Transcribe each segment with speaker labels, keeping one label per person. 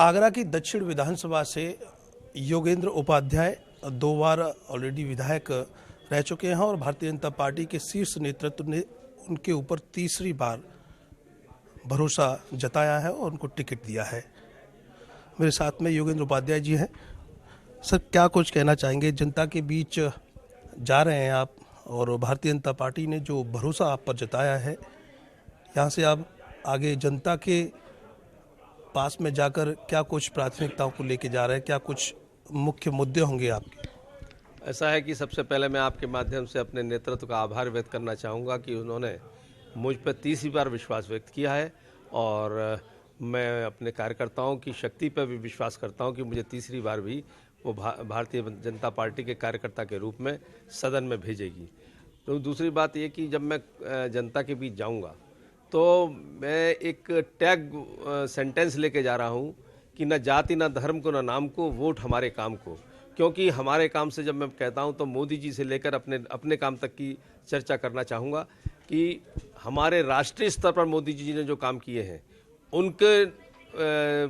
Speaker 1: आगरा की दक्षिण विधानसभा से योगेंद्र उपाध्याय 2 बार ऑलरेडी विधायक रह चुके हैं और भारतीय जनता पार्टी के शीर्ष नेतृत्व ने उनके ऊपर तीसरी बार भरोसा जताया है और उनको टिकट दिया है। मेरे साथ में योगेंद्र उपाध्याय जी हैं। सर, क्या कुछ कहना चाहेंगे? जनता के बीच जा रहे हैं आप और भारतीय जनता पार्टी ने जो भरोसा आप पर जताया है, यहाँ से आप आगे जनता के पास में जाकर क्या कुछ प्राथमिकताओं को लेके जा रहे हैं? क्या कुछ मुख्य मुद्दे होंगे आपके?
Speaker 2: ऐसा है कि सबसे पहले मैं आपके माध्यम से अपने नेतृत्व का आभार व्यक्त करना चाहूँगा कि उन्होंने मुझ पर तीसरी बार विश्वास व्यक्त किया है और मैं अपने कार्यकर्ताओं की शक्ति पर भी विश्वास करता हूँ कि मुझे तीसरी बार भी वो भारतीय जनता पार्टी के कार्यकर्ता के रूप में सदन में भेजेगी। तो दूसरी बात ये कि जब मैं जनता के बीच जाऊँगा तो मैं एक टैग सेंटेंस लेके जा रहा हूँ कि न जाति न धर्म को न नाम को, वोट हमारे काम को। क्योंकि हमारे काम से जब मैं कहता हूं तो मोदी जी से लेकर अपने काम तक की चर्चा करना चाहूँगा कि हमारे राष्ट्रीय स्तर पर मोदी जी ने जो काम किए हैं उनके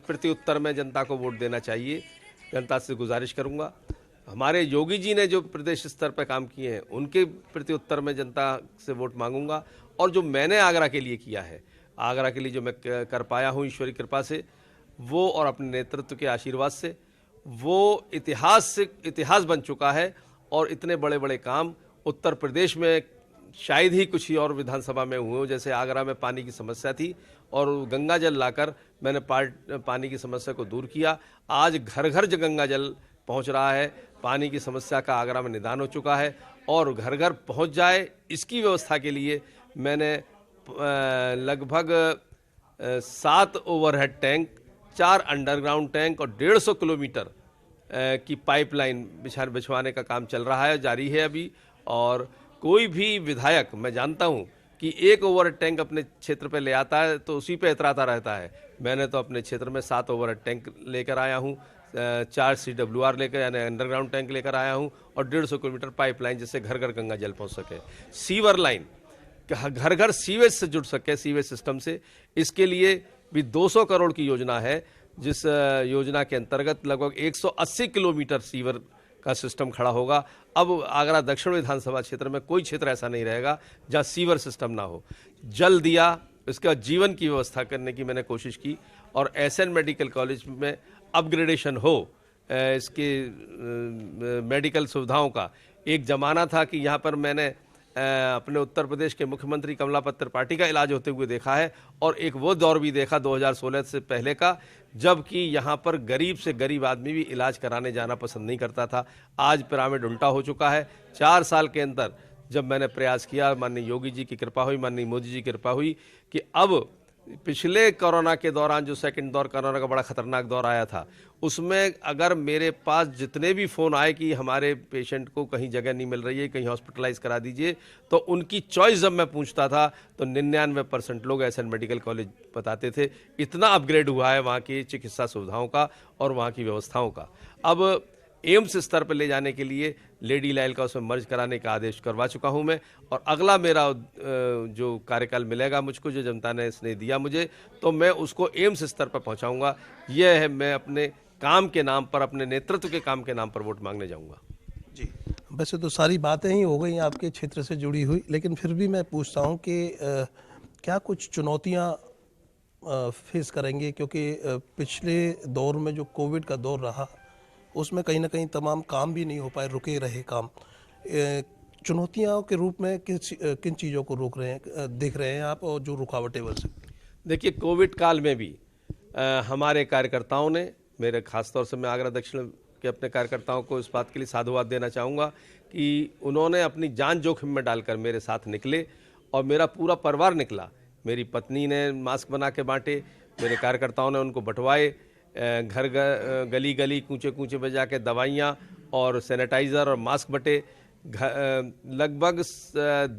Speaker 2: प्रति उत्तर में जनता को वोट देना चाहिए। जनता से गुजारिश करूँगा। हमारे योगी जी ने जो प्रदेश स्तर पर काम किए हैं उनके प्रति उत्तर में जनता से वोट मांगूंगा। और जो मैंने आगरा के लिए किया है, आगरा के लिए जो मैं कर पाया हूँ ईश्वरी कृपा से, वो और अपने नेतृत्व के आशीर्वाद से, वो इतिहास बन चुका है। और इतने बड़े बड़े काम उत्तर प्रदेश में शायद ही कुछ ही और विधानसभा में हुए। जैसे आगरा में पानी की समस्या थी और गंगा जल लाकर मैंने पानी की समस्या को दूर किया। आज घर घर गंगा जल पहुंच रहा है। पानी की समस्या का आगरा में निदान हो चुका है और घर घर पहुंच जाए इसकी व्यवस्था के लिए मैंने लगभग 7 ओवरहेड टैंक, 4 अंडरग्राउंड टैंक और 150 किलोमीटर की पाइपलाइन बिछवाने का काम चल रहा है, जारी है अभी। और कोई भी विधायक, मैं जानता हूं कि 1 ओवरहेड टैंक अपने क्षेत्र पे ले आता है तो उसी पे इतराता रहता है। मैंने तो अपने क्षेत्र में 7 ओवरहेड टैंक लेकर आया हूं, 4 CWR लेकर यानी अंडरग्राउंड टैंक लेकर आया हूं और 150 किलोमीटर पाइपलाइन जिससे घर घर गंगा जल पहुंच सके। सीवर लाइन, घर घर सीवेज से जुड़ सके, सीवेज सिस्टम से, इसके लिए भी 200 करोड़ की योजना है। जिस योजना के अंतर्गत लगभग 180 किलोमीटर सीवर का सिस्टम खड़ा होगा। अब आगरा दक्षिण विधानसभा क्षेत्र में कोई क्षेत्र ऐसा नहीं रहेगा जहां सीवर सिस्टम ना हो। जल दिया, इसका जीवन की व्यवस्था करने की मैंने कोशिश की और SN मेडिकल कॉलेज में अपग्रेडेशन हो इसके मेडिकल सुविधाओं का। एक ज़माना था कि यहाँ पर मैंने अपने उत्तर प्रदेश के मुख्यमंत्री कमलापत त्रिपाठी का इलाज होते हुए देखा है और एक वो दौर भी देखा 2016 से पहले का, जबकि यहाँ पर गरीब से गरीब आदमी भी इलाज कराने जाना पसंद नहीं करता था। आज पिरामिड उल्टा हो चुका है। 4 साल के अंदर जब मैंने प्रयास किया, माननीय योगी जी की कृपा हुई, माननीय मोदी जी की कृपा हुई कि अब पिछले कोरोना के दौरान जो सेकंड दौर कोरोना का बड़ा खतरनाक दौर आया था, उसमें अगर मेरे पास जितने भी फ़ोन आए कि हमारे पेशेंट को कहीं जगह नहीं मिल रही है, कहीं हॉस्पिटलाइज करा दीजिए, तो उनकी चॉइस जब मैं पूछता था तो 99% लोग SN मेडिकल कॉलेज बताते थे। इतना अपग्रेड हुआ है वहाँ की चिकित्सा सुविधाओं का और वहाँ की व्यवस्थाओं का। अब एम्स स्तर पर ले जाने के लिए लेडी लाइल का उसमें मर्ज कराने का आदेश करवा चुका हूं मैं। और अगला मेरा जो कार्यकाल मिलेगा मुझको, जो जनता ने स्नेह दिया मुझे, तो मैं उसको एम्स स्तर पर पहुंचाऊंगा। यह है, मैं अपने काम के नाम पर, अपने नेतृत्व के काम के नाम पर वोट मांगने जाऊंगा।
Speaker 1: जी, वैसे तो सारी बातें ही हो गई आपके क्षेत्र से जुड़ी हुई, लेकिन फिर भी मैं पूछता हूँ कि क्या कुछ चुनौतियाँ फेस करेंगे? क्योंकि पिछले दौर में जो कोविड का दौर रहा उसमें कहीं ना कहीं तमाम काम भी नहीं हो पाए, रुके रहे काम। चुनौतियों के रूप में किन चीज़ों को रोक रहे हैं, देख रहे हैं आप, और जो रुकावटें बन सकती?
Speaker 2: देखिए, कोविड काल में भी हमारे कार्यकर्ताओं ने, मेरे खासतौर से मैं आगरा दक्षिण के अपने कार्यकर्ताओं को इस बात के लिए साधुवाद देना चाहूँगा कि उन्होंने अपनी जान जोखिम में डालकर मेरे साथ निकले और मेरा पूरा परिवार निकला। मेरी पत्नी ने मास्क बना के बांटे, मेरे कार्यकर्ताओं ने उनको बंटवाए, घर गली गली कूचे कूचे में जाके दवाइयाँ और सैनिटाइज़र और मास्क बटे। लगभग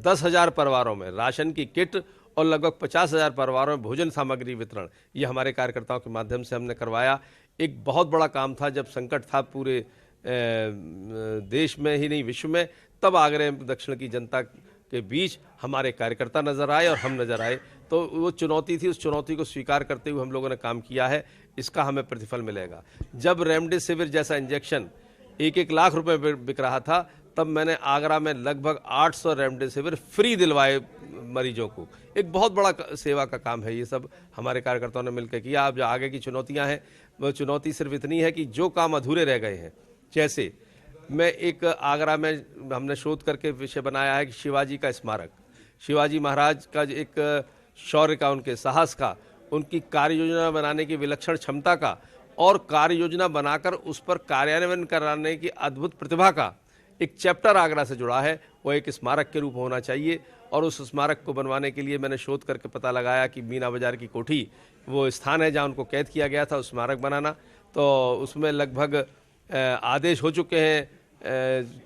Speaker 2: 10,000 परिवारों में राशन की किट और लगभग 50,000 परिवारों में भोजन सामग्री वितरण, ये हमारे कार्यकर्ताओं के माध्यम से हमने करवाया। एक बहुत बड़ा काम था, जब संकट था पूरे देश में ही नहीं विश्व में, तब आगरा दक्षिण की जनता के बीच हमारे कार्यकर्ता नजर आए और हम नजर आए। तो वो चुनौती थी, उस चुनौती को स्वीकार करते हुए हम लोगों ने काम किया है, इसका हमें प्रतिफल मिलेगा। जब रेमडेसिविर जैसा इंजेक्शन 1-1 लाख रुपए बिक रहा था, तब मैंने आगरा में लगभग 800 रेमडेसिविर फ्री दिलवाए मरीजों को। एक बहुत बड़ा सेवा का काम है, ये सब हमारे कार्यकर्ताओं ने मिलकर किया। अब जो आगे की चुनौतियां हैं, वो चुनौती सिर्फ इतनी है कि जो काम अधूरे रह गए हैं, जैसे मैं एक आगरा में हमने शोध करके विषय बनाया है कि शिवाजी का स्मारक, शिवाजी महाराज का एक शौर्य का, उनके साहस का, उनकी कार्य योजना बनाने की विलक्षण क्षमता का और कार्य योजना बनाकर उस पर कार्यान्वयन कराने की अद्भुत प्रतिभा का एक चैप्टर आगरा से जुड़ा है। वो एक स्मारक के रूप होना चाहिए और उस स्मारक को बनवाने के लिए मैंने शोध करके पता लगाया कि मीना बाजार की कोठी वो स्थान है जहाँ उनको कैद किया गया था, उस स्मारक बनाना। तो उसमें लगभग आदेश हो चुके हैं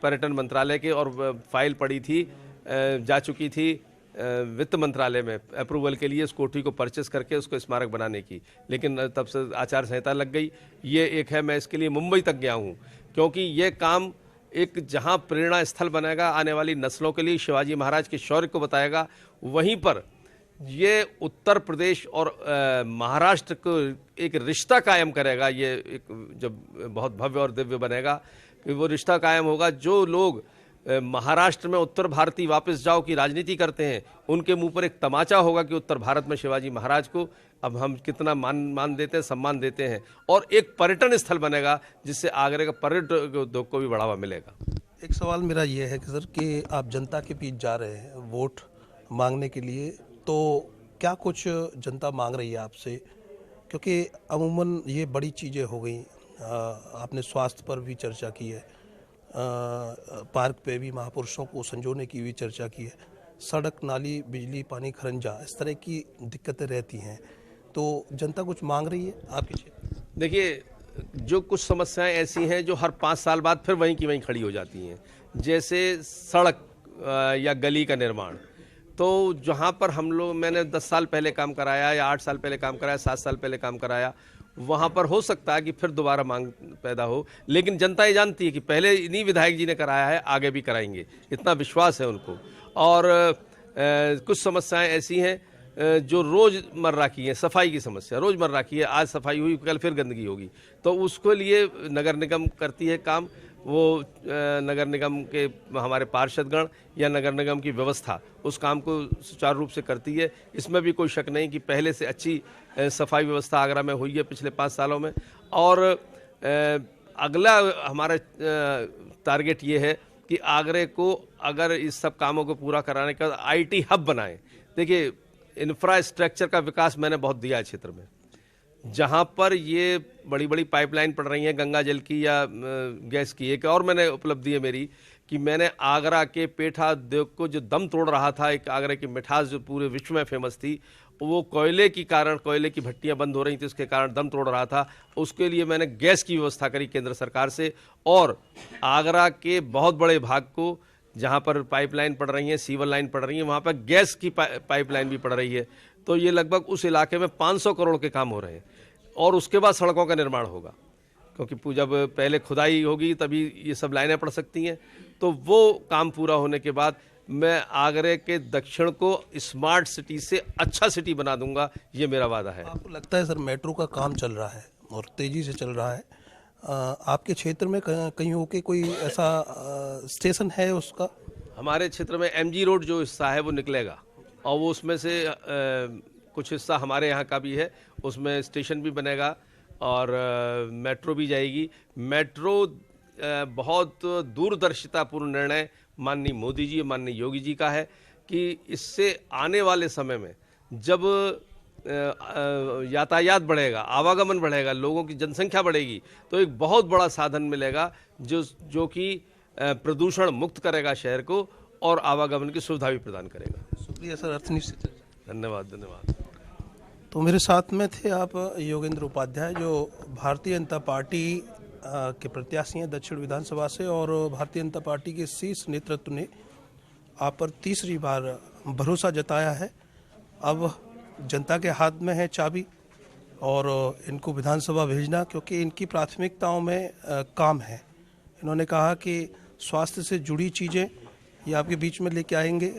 Speaker 2: पर्यटन मंत्रालय के, और फाइल पड़ी थी, जा चुकी थी वित्त मंत्रालय में अप्रूवल के लिए, उस कोठी को परचेस करके उसको स्मारक बनाने की, लेकिन तब से आचार संहिता लग गई। ये एक है, मैं इसके लिए मुंबई तक गया हूँ, क्योंकि ये काम एक जहाँ प्रेरणा स्थल बनेगा आने वाली नस्लों के लिए, शिवाजी महाराज के शौर्य को बताएगा, वहीं पर ये उत्तर प्रदेश और महाराष्ट्र को एक रिश्ता कायम करेगा। ये एक जब बहुत भव्य और दिव्य बनेगा, कि वो रिश्ता कायम होगा। जो लोग महाराष्ट्र में उत्तर भारतीय वापस जाओ की राजनीति करते हैं, उनके मुंह पर एक तमाचा होगा कि उत्तर भारत में शिवाजी महाराज को अब हम कितना मान देते हैं, सम्मान देते हैं, और एक पर्यटन स्थल बनेगा जिससे आगरे का पर्यटन उद्योग को भी बढ़ावा मिलेगा।
Speaker 1: एक सवाल मेरा ये है कि सर, कि आप जनता के बीच जा रहे हैं वोट मांगने के लिए, तो क्या कुछ जनता मांग रही है आपसे? क्योंकि अमूमन ये बड़ी चीज़ें हो गई, आपने स्वास्थ्य पर भी चर्चा की है, पार्क पे भी महापुरुषों को संजोने की भी चर्चा की है, सड़क, नाली, बिजली, पानी, खरंजा, इस तरह की दिक्कतें रहती हैं। तो जनता कुछ मांग रही है आपके क्षेत्र?
Speaker 2: देखिए, जो कुछ समस्याएं ऐसी हैं जो हर 5 साल बाद फिर वहीं की वहीं खड़ी हो जाती हैं, जैसे सड़क या गली का निर्माण। तो जहाँ पर मैंने 10 साल पहले काम कराया या 8 साल पहले काम कराया, 7 साल पहले काम कराया, वहाँ पर हो सकता है कि फिर दोबारा मांग पैदा हो, लेकिन जनता ये जानती है कि पहले इन्हीं विधायक जी ने कराया है, आगे भी कराएंगे, इतना विश्वास है उनको। और कुछ समस्याएं ऐसी हैं जो रोज़मर्रा की है, सफाई की समस्या रोज़मर्रा की है, आज सफाई हुई कल फिर गंदगी होगी, तो उसके लिए नगर निगम करती है काम। वो नगर निगम के हमारे पार्षदगण या नगर निगम की व्यवस्था उस काम को सुचारू रूप से करती है। इसमें भी कोई शक नहीं कि पहले से अच्छी सफाई व्यवस्था आगरा में हुई है पिछले 5 सालों में। और अगला हमारा टारगेट ये है कि आगरे को अगर इस सब कामों को पूरा कराने का IT हब बनाएं। देखिए, इंफ्रास्ट्रक्चर का विकास मैंने बहुत दिया है क्षेत्र में, जहाँ पर ये बड़ी बड़ी पाइपलाइन पड़ रही हैं गंगा जल की या गैस की। एक और मैंने उपलब्धि है मेरी कि मैंने आगरा के पेठा उद्योग को जो दम तोड़ रहा था, एक आगरा की मिठास जो पूरे विश्व में फेमस थी, वो कोयले की भट्टियां बंद हो रही थी, उसके कारण दम तोड़ रहा था। उसके लिए मैंने गैस की व्यवस्था करी केंद्र सरकार से, और आगरा के बहुत बड़े भाग को जहाँ पर पाइपलाइन पड़ रही है, सीवर लाइन पड़ रही है, वहाँ पर गैस की पाइपलाइन भी पड़ रही है। तो ये लगभग उस इलाके में 500 करोड़ के काम हो रहे हैं, और उसके बाद सड़कों का निर्माण होगा, क्योंकि जब पहले खुदाई होगी तभी ये सब लाइनें पड़ सकती हैं। तो वो काम पूरा होने के बाद मैं आगरे के दक्षिण को स्मार्ट सिटी से अच्छा सिटी बना दूंगा, ये मेरा वादा है।
Speaker 1: आपको लगता है सर, मेट्रो का काम चल रहा है और तेज़ी से चल रहा है, आपके क्षेत्र में कहीं होके कोई ऐसा स्टेशन है उसका?
Speaker 2: हमारे क्षेत्र में MG रोड जो हिस्सा है वो निकलेगा, और वो उसमें से कुछ हिस्सा हमारे यहाँ का भी है, उसमें स्टेशन भी बनेगा और मेट्रो भी जाएगी। मेट्रो बहुत दूरदर्शितापूर्ण निर्णय माननीय मोदी जी, माननीय योगी जी का है कि इससे आने वाले समय में जब यातायात बढ़ेगा, आवागमन बढ़ेगा, लोगों की जनसंख्या बढ़ेगी, तो एक बहुत बड़ा साधन मिलेगा जो कि प्रदूषण मुक्त करेगा शहर को और आवागमन की सुविधा भी प्रदान करेगा।
Speaker 1: शुक्रिया सर, अर्थनिष्ठ।
Speaker 2: धन्यवाद।
Speaker 1: तो मेरे साथ में थे आप योगेंद्र उपाध्याय, जो भारतीय जनता पार्टी के प्रत्याशी हैं दक्षिण विधानसभा से, और भारतीय जनता पार्टी के शीर्ष नेतृत्व ने आप पर तीसरी बार भरोसा जताया है। अब जनता के हाथ में है चाबी, और इनको विधानसभा भेजना, क्योंकि इनकी प्राथमिकताओं में काम है। इन्होंने कहा कि स्वास्थ्य से जुड़ी चीज़ें ये आपके बीच में लेके आएंगे,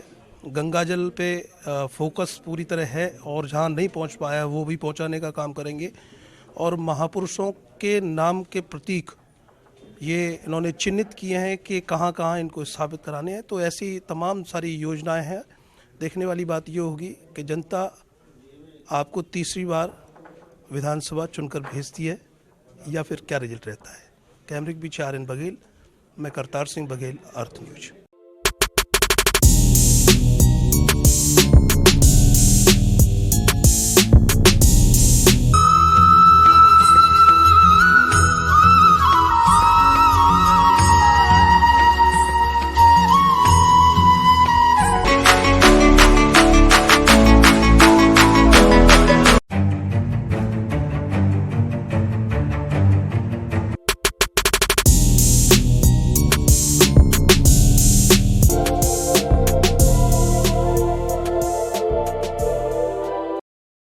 Speaker 1: गंगाजल पे फोकस पूरी तरह है और जहाँ नहीं पहुँच पाया वो भी पहुँचाने का काम करेंगे। और महापुरुषों के नाम के प्रतीक ये इन्होंने चिन्हित किए हैं कि कहाँ कहाँ इनको स्थापित कराने हैं। तो ऐसी तमाम सारी योजनाएं हैं। देखने वाली बात ये होगी कि जनता आपको तीसरी बार विधानसभा चुनकर भेजती है या फिर क्या रिजल्ट रहता है। कैमरे के पीछे RN बघेल, मैं करतार सिंह बघेल, अर्थ न्यूज।